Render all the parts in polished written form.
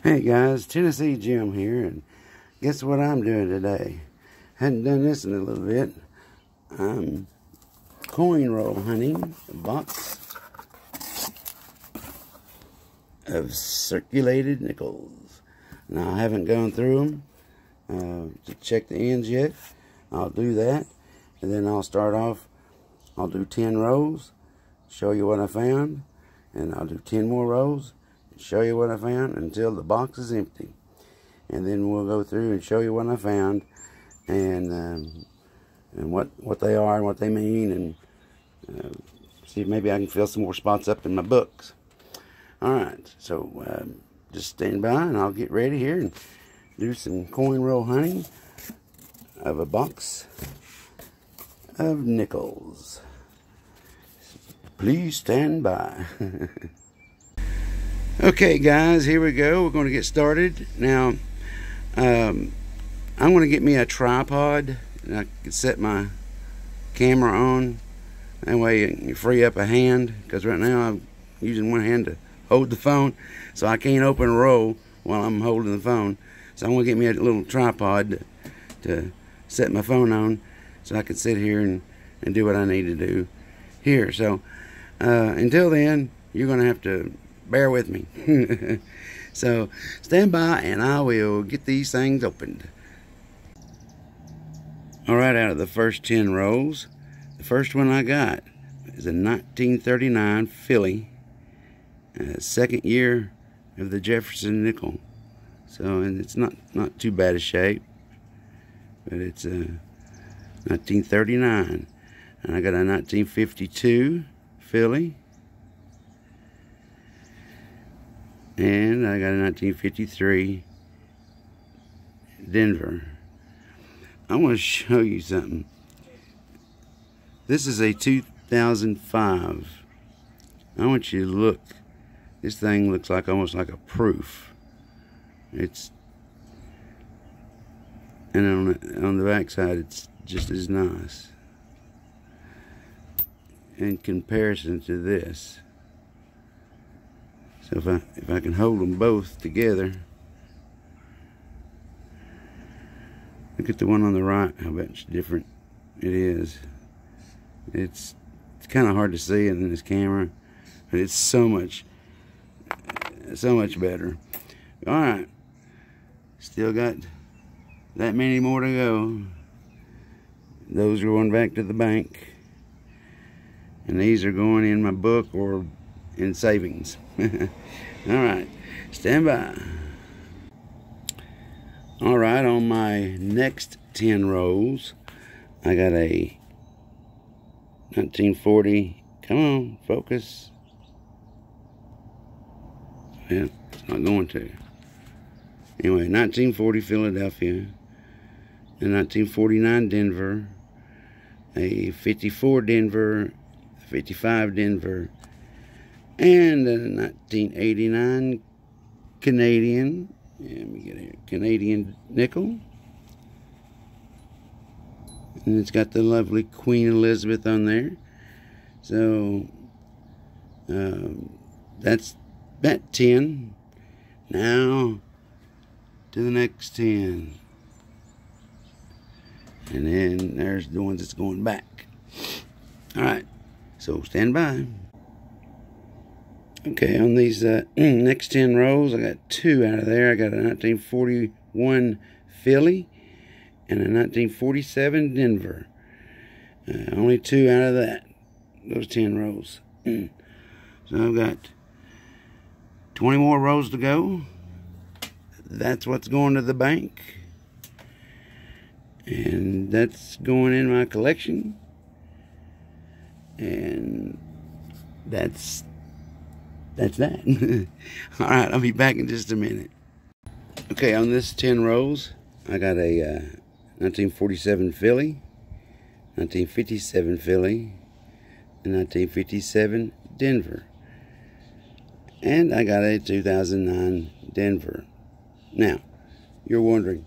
Hey guys, Tennessee Jim here, and guess what I'm doing today? Hadn't done this in a little bit. I'm coin roll hunting a box of circulated nickels. Now I haven't gone through them to check the ends yet. I'll do that, and then I'll start off. I'll do 10 rows, show you what I found, and I'll do 10 more rows, show you what I found until the box is empty, and then we'll go through and show you what I found and what they are and what they mean, and see if maybe I can fill some more spots up in my books. All right, so just stand by and I'll get ready here and do some coin roll hunting of a box of nickels. Please stand by. Okay guys, here we go. We're going to get started. Now, I'm going to get me a tripod and I can set my camera on. That way you can free up a hand, because right now I'm using one hand to hold the phone, so I can't open a roll while I'm holding the phone. So I'm going to get me a little tripod to set my phone on, so I can sit here and do what I need to do here. So until then, you're going to have to bear with me. So stand by and I will get these things opened. Alright, out of the first 10 rolls, the first one I got is a 1939 Philly, second year of the Jefferson nickel. So, and it's not too bad a shape, but it's a 1939. And I got a 1952 Philly, and I got a 1953 Denver. I want to show you something. This is a 2005. I want you to look. This thing looks like almost like a proof. It's, and on the back side it's just as nice in comparison to this. So if I can hold them both together, look at the one on the right, how much different it is. It's kind of hard to see in this camera, but it's so much better. All right, still got that many more to go. Those are going back to the bank, and these are going in my book or in savings. Alright, stand by. Alright, on my next 10 rolls, I got a 1940, come on, focus. Yeah, it's not going to. Anyway, 1940 Philadelphia, a 1949 Denver, a 54 Denver, 55 Denver, and a 1989 Canadian, let me get here, Canadian nickel, and it's got the lovely Queen Elizabeth on there. So that's that 10. Now to the next 10, and then there's the ones that's going back. All right, so stand by. Okay, on these next 10 rows, I got 2 out of there. I got a 1941 Philly and a 1947 Denver. Only 2 out of those 10 rows. So I've got 20 more rows to go. That's what's going to the bank. And that's going in my collection. And that's that. Alright, I'll be back in just a minute. Okay, on this 10 rows, I got a 1947 Philly, 1957 Philly, and 1957 Denver. And I got a 2009 Denver. Now, you're wondering,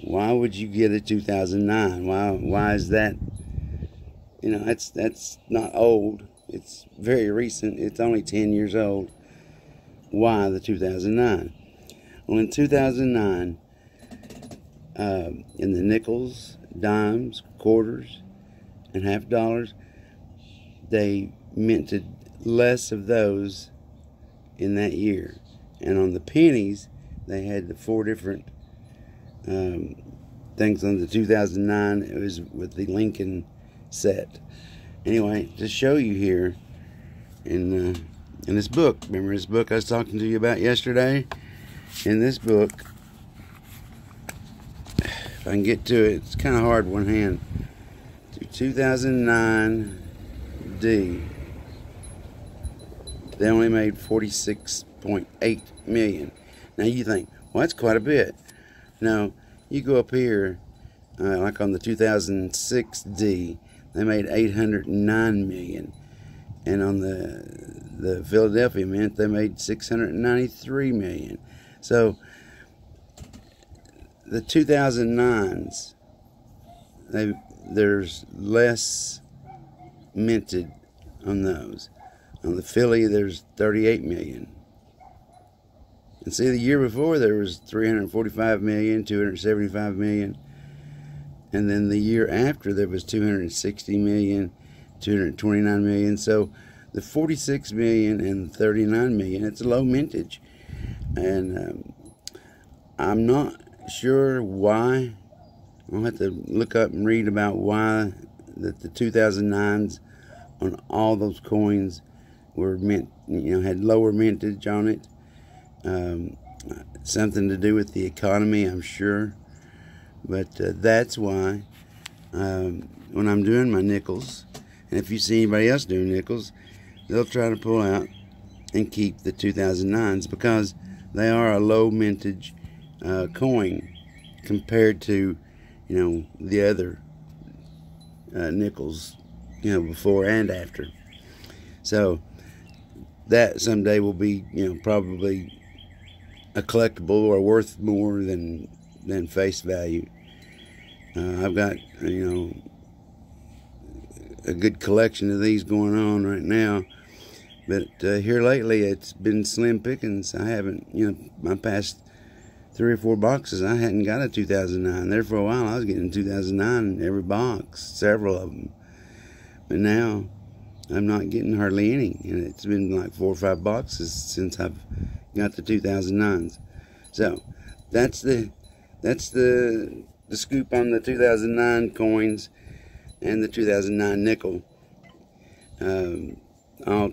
why would you get a 2009? Why is that? You know, that's not old. It's very recent. It's only 10 years old. Why the 2009? Well, in 2009, in the nickels, dimes, quarters, and half dollars, they minted less of those in that year. And on the pennies, they had the 4 different things on the 2009. It was with the Lincoln set. Anyway, to show you here in this book. Remember this book I was talking to you about yesterday? In this book, if I can get to it, it's kind of hard one hand. 2009 D. They only made 46.8 million. Now you think, well, that's quite a bit. No, you go up here, like on the 2006 D, they made 809 million, and on the Philadelphia Mint, they made 693 million. So the 2009s, there's less minted on those. On the Philly, there's 38 million. And see, the year before there was 345 million, 275 million. And then the year after there was 260 million, 229 million. So the 46 million and 39 million, it's a low mintage. And I'm not sure why. I'll have to look up and read about why that the 2009s on all those coins were mint, had lower mintage on it. Something to do with the economy, I'm sure. But that's why when I'm doing my nickels, and if you see anybody else doing nickels, they'll try to pull out and keep the 2009s because they are a low mintage coin compared to the other nickels before and after. So that someday will be probably a collectible or worth more than face value. I've got a good collection of these going on right now, but here lately it's been slim pickings. I haven't, my past 3 or 4 boxes I hadn't got a 2009. There for a while I was getting 2009 in every box, several of them, but now I'm not getting hardly any, and it's been like 4 or 5 boxes since I've got the 2009s. So that's the scoop on the 2009 coins and the 2009 nickel. I'll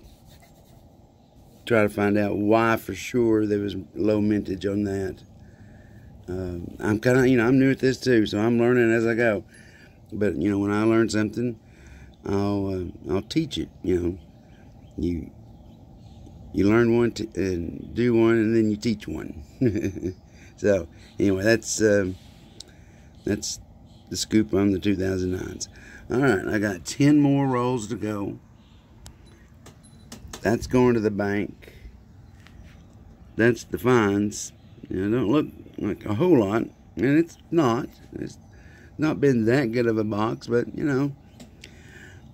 try to find out why for sure there was low mintage on that. I'm kind of, I'm new at this too, so I'm learning as I go. But when I learn something, I'll teach it. You learn one and do one, and then you teach one. So anyway, that's the scoop on the 2009s. All right, I got 10 more rolls to go. That's going to the bank. That's the fines. Don't look like a whole lot, and it's not. It's not been that good of a box, but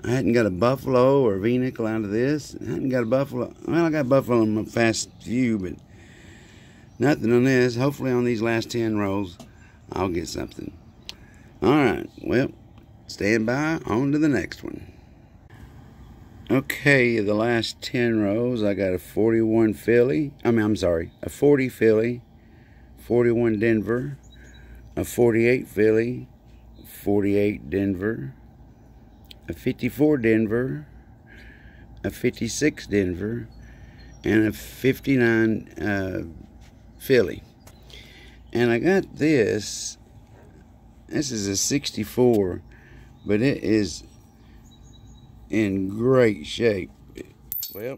I hadn't got a buffalo or V-nickel out of this. I hadn't got a buffalo. Well, I got buffalo in my fast few, but nothing on this. Hopefully on these last 10 rolls, I'll get something. All right, well, stand by. On to the next one. Okay, the last 10 rows, I got a 41 Philly. A 40 Philly, 41 Denver, a 48 Philly, 48 Denver, a 54 Denver, a 56 Denver, and a 59 Philly. And I got this. This is a 64, but it is in great shape. Well,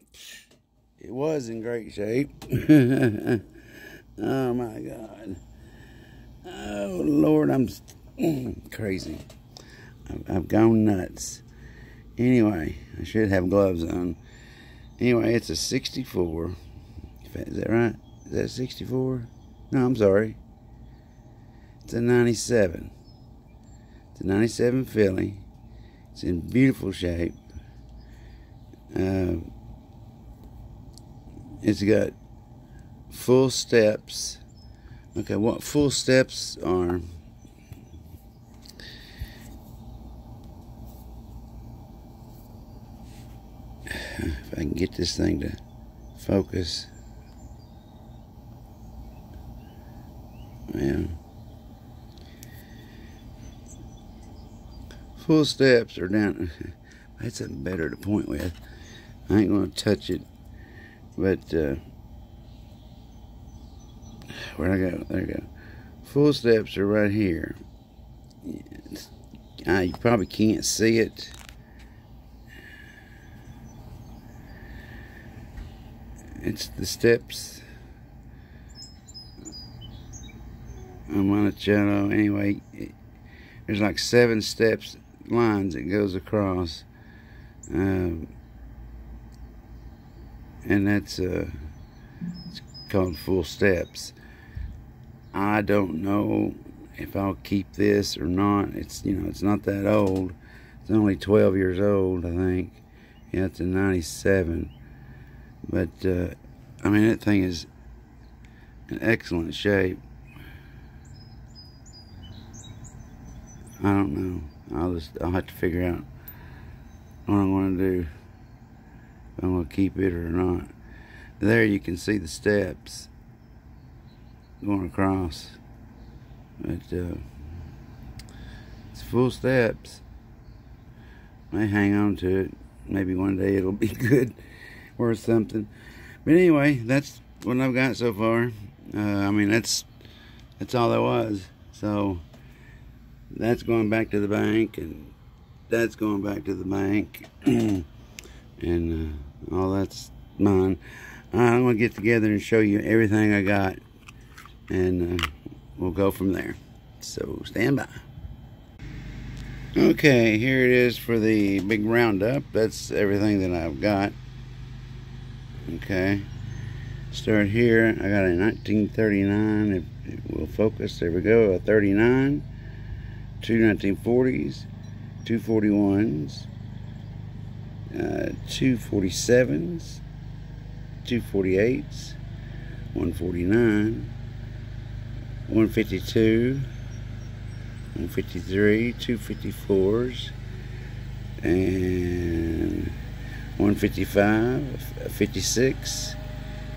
it was in great shape. Oh my God. Oh Lord, I'm crazy. I've gone nuts. Anyway, I should have gloves on. Anyway, it's a 64. Is that right? Is that 64? No, I'm sorry. It's a 97. It's a 97 Philly. It's in beautiful shape. It's got full steps Okay, what full steps are. If I can get this thing to focus. Yeah. Full steps are down. That's something better to point with. I ain't gonna touch it, but where'd I go? There you go. Full steps are right here. You probably can't see it. It's the steps. Monticello. Anyway, there's like 7 steps lines that goes across, and that's it's called full steps. I don't know if I'll keep this or not. It's, you know, it's not that old. It's only 12 years old, I think. Yeah, it's a 97. But I mean, that thing is in excellent shape. I don't know. I'll have to figure out what I'm going to do, if I'm going to keep it or not. There you can see the steps going across, but it's full steps. I hang on to it. Maybe one day it'll be good, worth something. But anyway, that's what I've got so far. I mean, that's all there was. So that's going back to the bank, and that's going back to the bank, and all that's mine. I'm going to get together and show you everything I got, and we'll go from there. So stand by. Okay, here it is for the big roundup. That's everything that I've got. Okay, start here. I got a 1939, if it will focus. There we go, a 39, 2 1940s, 2 41s, 2 47s, 2 48s, 149, 152, 153, 2 54s, and 155, 56,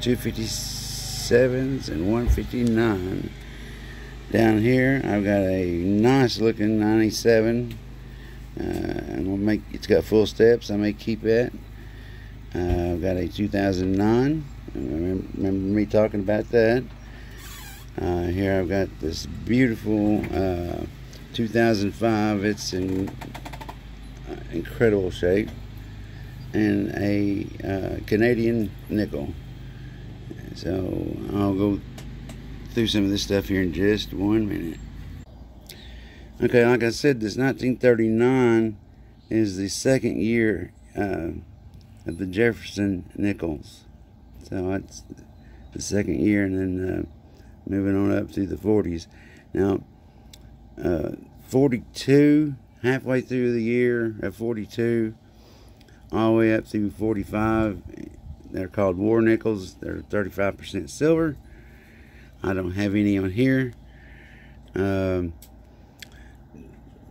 2 57s, and 159. Down here, I've got a nice looking 97. It's got full steps. I may keep that. I've got a 2009. Remember me talking about that. Here I've got this beautiful 2005. It's in incredible shape, and a Canadian nickel. So I'll go through some of this stuff here in just 1 minute. Okay, like I said, this 1939 is the second year of the Jefferson nickels. So that's the second year, and then moving on up through the 40s. Now, 42, halfway through the year at 42, all the way up through 45, they're called war nickels. They're 35% silver. I don't have any on here.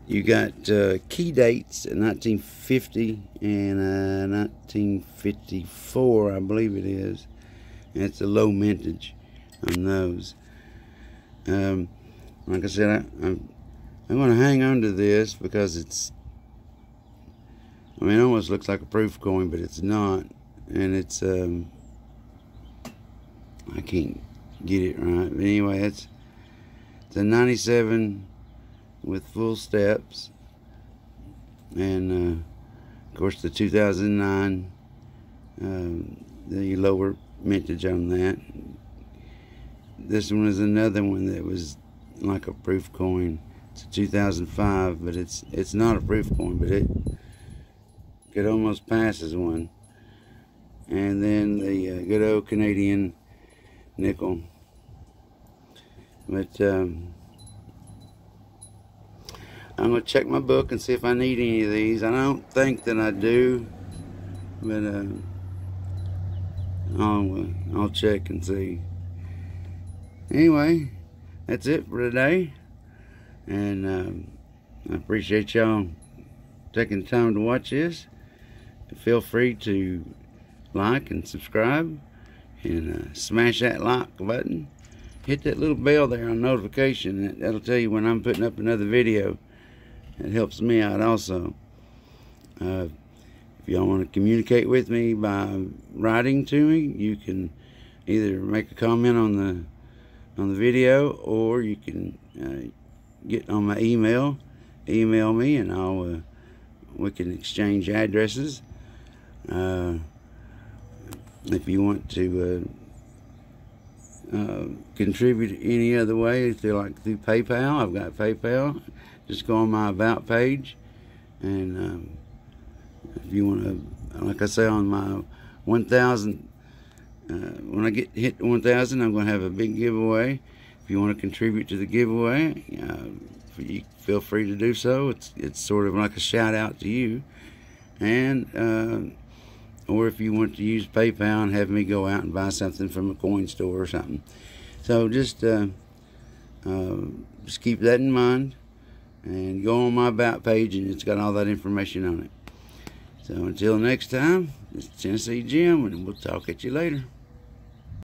You got key dates in 1950 and 1954, I believe it is. And it's a low mintage on those. Like I said, I'm going to hang on to this because it's, I mean, it almost looks like a proof coin, but it's not. And it's, I can't get it right. But anyway, it's a 97 with full steps. And, of course, the 2009, the lower mintage on that. This one is another one that was like a proof coin. It's a 2005, but it's not a proof coin, but it almost pass as one. And then the good old Canadian nickel. But I'm going to check my book and see if I need any of these. I don't think that I do, but I'll check and see. Anyway, that's it for today. And I appreciate y'all taking the time to watch this. Feel free to like and subscribe, and smash that like button. Hit that little bell there on notification. That'll tell you when I'm putting up another video. It helps me out also. If y'all want to communicate with me by writing to me, you can either make a comment on the video, or you can get on my email me, and we can exchange addresses. If you want to contribute any other way, if you like through PayPal, I've got PayPal. Just go on my About page, and if you want to, like I say, on my 1,000, when I hit 1,000, I'm going to have a big giveaway. If you want to contribute to the giveaway, you feel free to do so. It's sort of like a shout out to you, and or if you want to use PayPal and have me go out and buy something from a coin store or something. So just keep that in mind, and go on my About page, and it's got all that information on it. So until next time, this is Tennessee Jim, and we'll talk at you later.